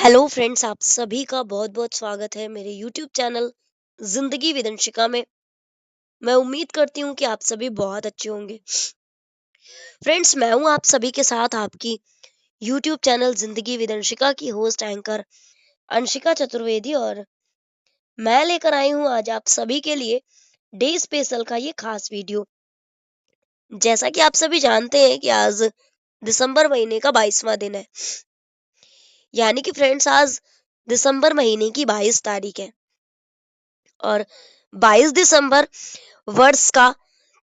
Hello friends, आप सभी का बहुत बहुत स्वागत है मेरे यूट्यूब चैनल जिंदगी विदंशिका में। मैं उम्मीद करती हूँ कि आप सभी बहुत अच्छे होंगे। फ्रेंड्स, मैं हूँ आप सभी के साथ आपकी यूट्यूब चैनल जिंदगी विदंशिका की होस्ट एंकर अंशिका चतुर्वेदी, और मैं लेकर आई हूँ आज आप सभी के लिए डे स्पेशल का ये खास वीडियो। जैसा कि आप सभी जानते हैं कि आज दिसंबर महीने का 22वां दिन है, यानी कि फ्रेंड्स आज दिसंबर महीने की 22 तारीख है। और 22 दिसंबर वर्ष का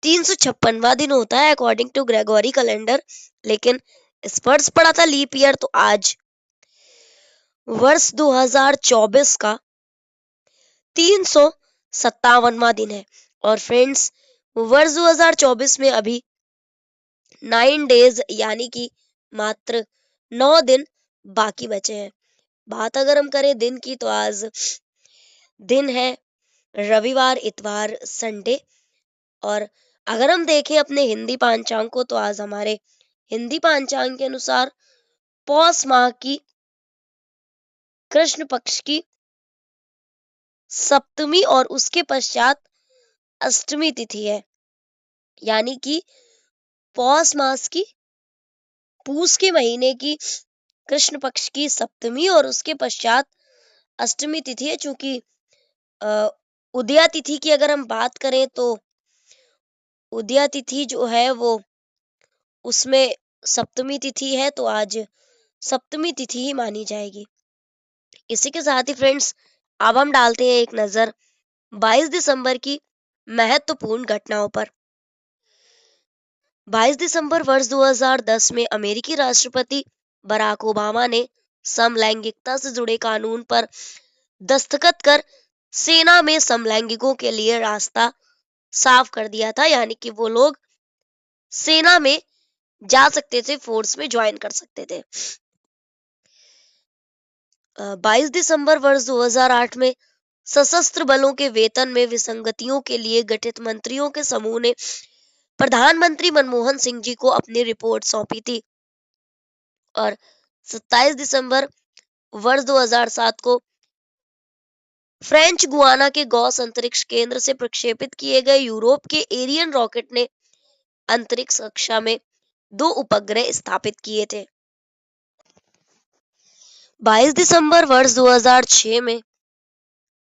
356वां दिन होता है अकॉर्डिंग टू ग्रेगोरी कैलेंडर। लेकिन इस वर्ष पड़ा था लीप ईयर, तो आज वर्ष 2024 का 357वां दिन है। और फ्रेंड्स, वर्ष 2024 में अभी 9 डेज यानी कि मात्र 9 दिन बाकी बचे हैं। बात अगर हम करें दिन की, तो आज दिन है रविवार, इतवार, संडे। और अगर हम देखें अपने हिंदी पांचांग को, तो आज हमारे हिंदी पांचांग के अनुसार पौष माह की कृष्ण पक्ष की सप्तमी और उसके पश्चात अष्टमी तिथि है, यानी कि पौष मास की पूस के महीने की कृष्ण पक्ष की सप्तमी और उसके पश्चात अष्टमी तिथि है। चूंकि उदया तिथि की अगर हम बात करें, तो उदया तिथि जो है वो उसमें सप्तमी तिथि है, तो आज सप्तमी तिथि ही मानी जाएगी। इसी के साथ ही फ्रेंड्स, अब हम डालते हैं एक नजर 22 दिसंबर की महत्वपूर्ण घटनाओं पर। 22 दिसंबर वर्ष 2010 में अमेरिकी राष्ट्रपति बराक ओबामा ने समलैंगिकता से जुड़े कानून पर दस्तखत कर सेना में समलैंगिकों के लिए रास्ता साफ कर दिया था, यानी कि वो लोग सेना में जा सकते थे, फोर्स में ज्वाइन कर सकते थे। 22 दिसंबर वर्ष 2008 में सशस्त्र बलों के वेतन में विसंगतियों के लिए गठित मंत्रियों के समूह ने प्रधानमंत्री मनमोहन सिंह जी को अपनी रिपोर्ट सौंपी थी। और 27 दिसंबर वर्ष 2007 को फ्रेंच गुआना के गॉस अंतरिक्ष केंद्र से प्रक्षेपित किए गए यूरोप के एरियन रॉकेट ने अंतरिक्ष कक्षा में 2 उपग्रह स्थापित किए थे। 22 दिसंबर वर्ष 2006 में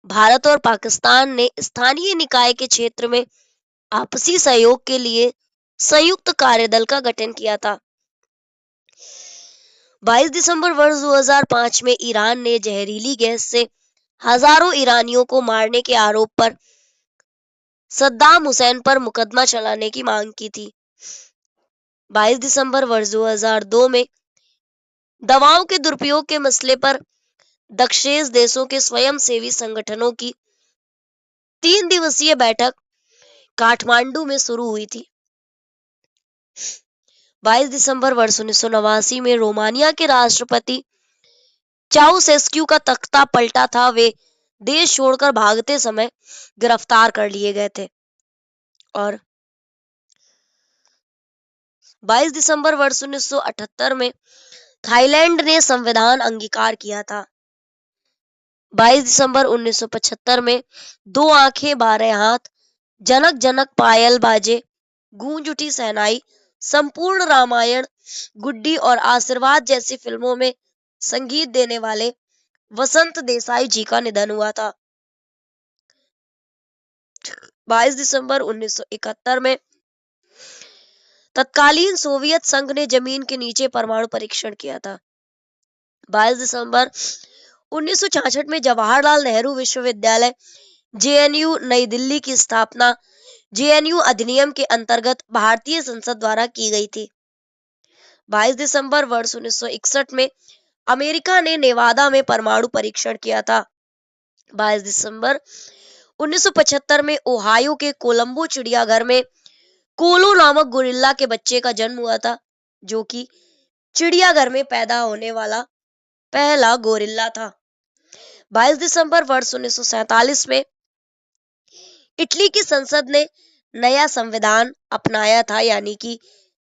भारत और पाकिस्तान ने स्थानीय निकाय के क्षेत्र में आपसी सहयोग के लिए संयुक्त कार्यदल का गठन किया था। 22 दिसंबर वर्ष 2005 में ईरान ने जहरीली गैस से हजारों ईरानियों को मारने के आरोप पर सद्दाम हुसैन पर मुकदमा चलाने की मांग की थी। 22 दिसंबर वर्ष 2002 में दवाओं के दुरुपयोग के मसले पर दक्षेश देशों के स्वयंसेवी संगठनों की 3 दिवसीय बैठक काठमांडू में शुरू हुई थी। 22 दिसंबर वर्ष 1989 में रोमानिया के राष्ट्रपति चाउसेस्क्यू का तख्ता पलटा था। वे देश छोड़कर भागते समय गिरफ्तार कर लिए गए थे। और 22 दिसंबर वर्ष 1978 में थाईलैंड ने संविधान अंगीकार किया था। 22 दिसंबर 1975 में 2 आंखें 12 हाथ, जनक जनक पायल बाजे, गूंज उठी सहनाई, संपूर्ण रामायण, गुड्डी और आशीर्वाद जैसी फिल्मों में संगीत देने वाले वसंत देसाई जी का निधन हुआ था। 22 दिसंबर 1971 में तत्कालीन सोवियत संघ ने जमीन के नीचे परमाणु परीक्षण किया था। 22 दिसंबर 1966 में जवाहरलाल नेहरू विश्वविद्यालय जेएनयू नई दिल्ली की स्थापना जेएनयू अधिनियम के अंतर्गत भारतीय संसद द्वारा की गई थी। 22 दिसंबर वर्ष 1961 में अमेरिका ने नेवादा में परमाणु परीक्षण किया था। 22 दिसंबर 1975 में ओहायो के कोलंबो चिड़ियाघर में कोलो नामक गोरिल्ला के बच्चे का जन्म हुआ था, जो कि चिड़ियाघर में पैदा होने वाला पहला गोरिल्ला था। 22 दिसंबर वर्ष 1947 में इटली की संसद ने नया संविधान अपनाया था, यानी कि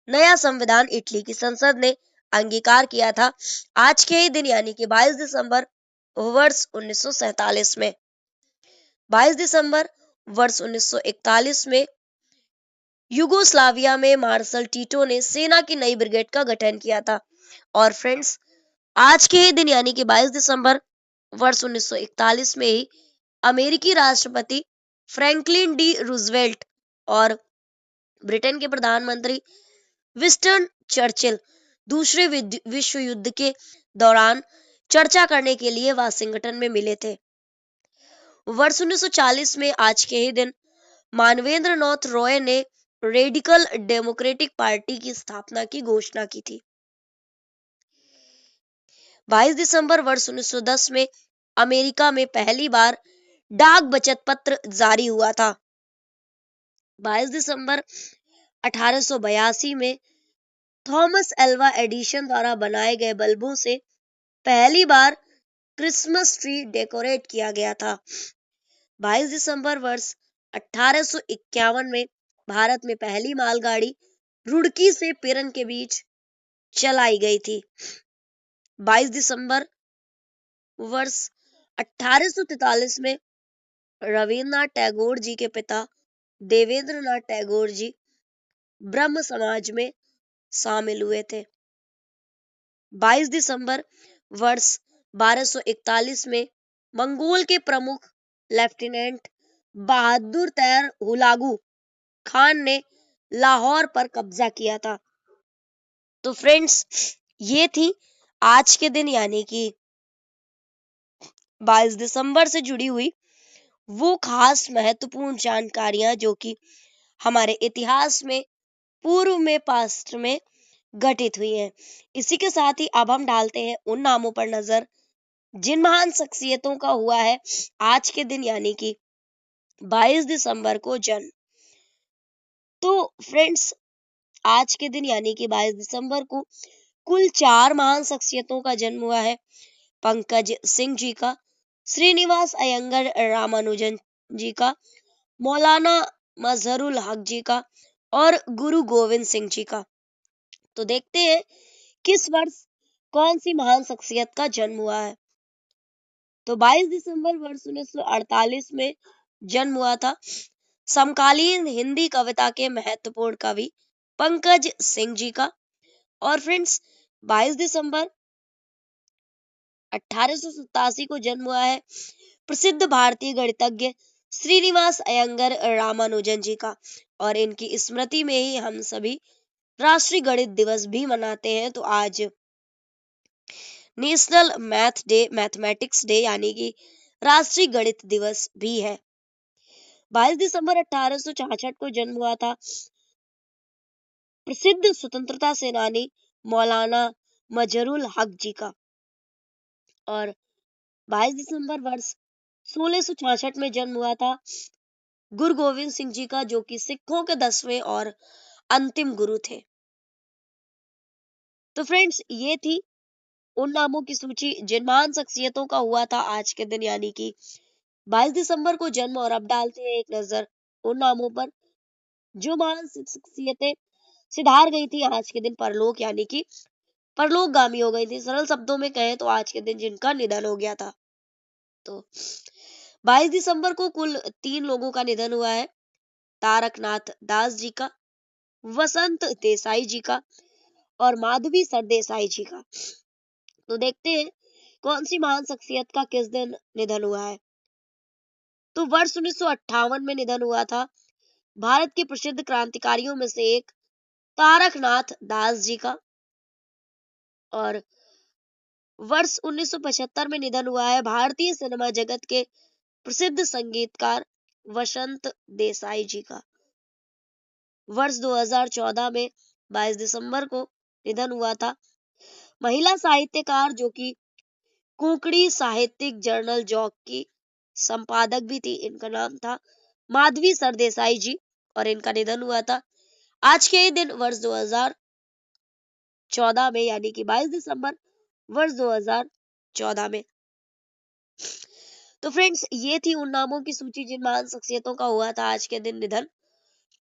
नया संविधान इटली की संसद ने अंगीकार किया था आज के ही दिन यानी कि 22 दिसंबर वर्ष 1947 में। 22 दिसंबर वर्ष 1941 में युगोस्लाविया में मार्शल टीटो ने सेना की नई ब्रिगेड का गठन किया था। और फ्रेंड्स, आज के ही दिन यानी कि 22 दिसंबर वर्ष 1941 में ही अमेरिकी राष्ट्रपति फ्रैंकलिन डी रूजवेल्ट और ब्रिटेन के प्रधानमंत्री विंस्टन चर्चिल दूसरे विश्व युद्ध के दौरान चर्चा करने के लिए वाशिंगटन में मिले थे। वर्ष 1940 में आज के ही दिन मानवेंद्र नाथ रॉय ने रेडिकल डेमोक्रेटिक पार्टी की स्थापना की घोषणा की थी। 22 दिसंबर वर्ष 1910 में अमेरिका में पहली बार डाक बचत पत्र जारी हुआ था। 22 दिसंबर 1882 में थॉमस एल्वा एडिशन द्वारा बनाए गए बल्बों से पहली बार क्रिसमस ट्री डेकोरेट किया गया था। 22 दिसंबर वर्ष 1851 में भारत में पहली मालगाड़ी रुड़की से पेरन के बीच चलाई गई थी। 22 दिसंबर वर्ष 1843 में रविन्द्रनाथ टैगोर जी के पिता देवेंद्रनाथ टैगोर जी ब्रह्म समाज में शामिल हुए थे। 22 दिसंबर वर्ष 1241 में मंगोल के प्रमुख लेफ्टिनेंट बहादुर तैर हुलागु खान ने लाहौर पर कब्जा किया था। तो फ्रेंड्स, ये थी आज के दिन यानी कि 22 दिसंबर से जुड़ी हुई वो खास महत्वपूर्ण जानकारियां जो कि हमारे इतिहास में पूर्व में पास्ट में घटित हुई हैं। इसी के साथ ही अब हम डालते हैं उन नामों पर नजर जिन महान शख्सियतों का हुआ है आज के दिन यानी कि 22 दिसंबर को जन्म। तो फ्रेंड्स, आज के दिन यानी कि 22 दिसंबर को कुल 4 महान शख्सियतों का जन्म हुआ है। पंकज सिंह जी का, श्रीनिवास अयंगर रामानुजन जी का, मौलाना मजहरुल हक जी का और गुरु गोविंद सिंह जी का। तो देखते हैं किस वर्ष कौन सी महान शख्सियत का जन्म हुआ है। तो 22 दिसंबर वर्ष 1948 में जन्म हुआ था समकालीन हिंदी कविता के महत्वपूर्ण कवि पंकज सिंह जी का। और फ्रेंड्स, 22 दिसंबर 1887 को जन्म हुआ है प्रसिद्ध भारतीय गणितज्ञ श्रीनिवास अयंगर रामानुजन जी का। और इनकी स्मृति में ही हम सभी राष्ट्रीय गणित दिवस भी मनाते हैं। तो आज नेशनल मैथमेटिक्स डे यानी कि राष्ट्रीय गणित दिवस भी है। 22 दिसंबर 1866 को जन्म हुआ था प्रसिद्ध स्वतंत्रता सेनानी मौलाना मजहरुल हक जी का। और 22 दिसंबर वर्ष 1666 में जन्म हुआ था गुरु गोविंद सिंह जी का, जो कि सिखों के 10वें और अंतिम गुरु थे। तो फ्रेंड्स, ये थी उन नामों की सूची जिन महान शख्सियतों का हुआ था आज के दिन यानी कि 22 दिसंबर को जन्म। और अब डालते हैं एक नजर उन नामों पर जो महान शख्सियतें सिधार गई थी आज के दिन परलोक यानी कि परलोकगामी हो गई थी। सरल शब्दों में कहें तो आज के दिन जिनका निधन हो गया था। तो 22 दिसंबर को कुल 3 लोगों का निधन हुआ है। तारकनाथ दास जी का, वसंत देसाई जी का और माधवी सरदेसाई जी का। तो देखते हैं कौन सी महान शख्सियत का किस दिन निधन हुआ है। तो वर्ष 1958 में निधन हुआ था भारत के प्रसिद्ध क्रांतिकारियों में से एक तारकनाथ दास जी का। और वर्ष 1975 में निधन हुआ है भारतीय सिनेमा जगत के प्रसिद्ध संगीतकार वसंत देसाई जी का। वर्ष 2014 में 22 दिसंबर को निधन हुआ था महिला साहित्यकार जो कि कोंकणी साहित्यिक जर्नल जौक की संपादक भी थी। इनका नाम था माधवी सरदेसाई जी और इनका निधन हुआ था आज के ही दिन वर्ष 2014 में यानी कि 22 दिसंबर वर्ष 2014 में। तो फ्रेंड्स, ये थी उन नामों की सूची जिन महान शख्सियतों का हुआ था आज के दिन निधन।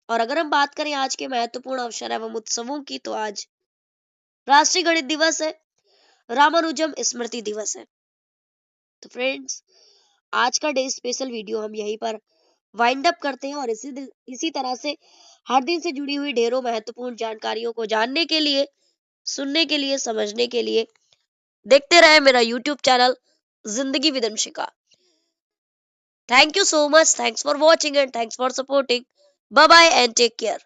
और अगर हम बात करें आज के महत्वपूर्ण अवसर एवं उत्सवों की तो आज राष्ट्रीय गणित दिवस है, रामानुजम स्मृति दिवस है। तो फ्रेंड्स, आज का डे स्पेशल वीडियो हम यहीं पर वाइंड अप करते हैं, और इसी तरह से हर दिन से जुड़ी हुई ढेरों महत्वपूर्ण जानकारियों को जानने के लिए, सुनने के लिए, समझने के लिए देखते रहे मेरा यूट्यूब चैनल जिंदगी विदंशिका। Thank you so much, thanks for watching and thanks for supporting. Bye bye and take care.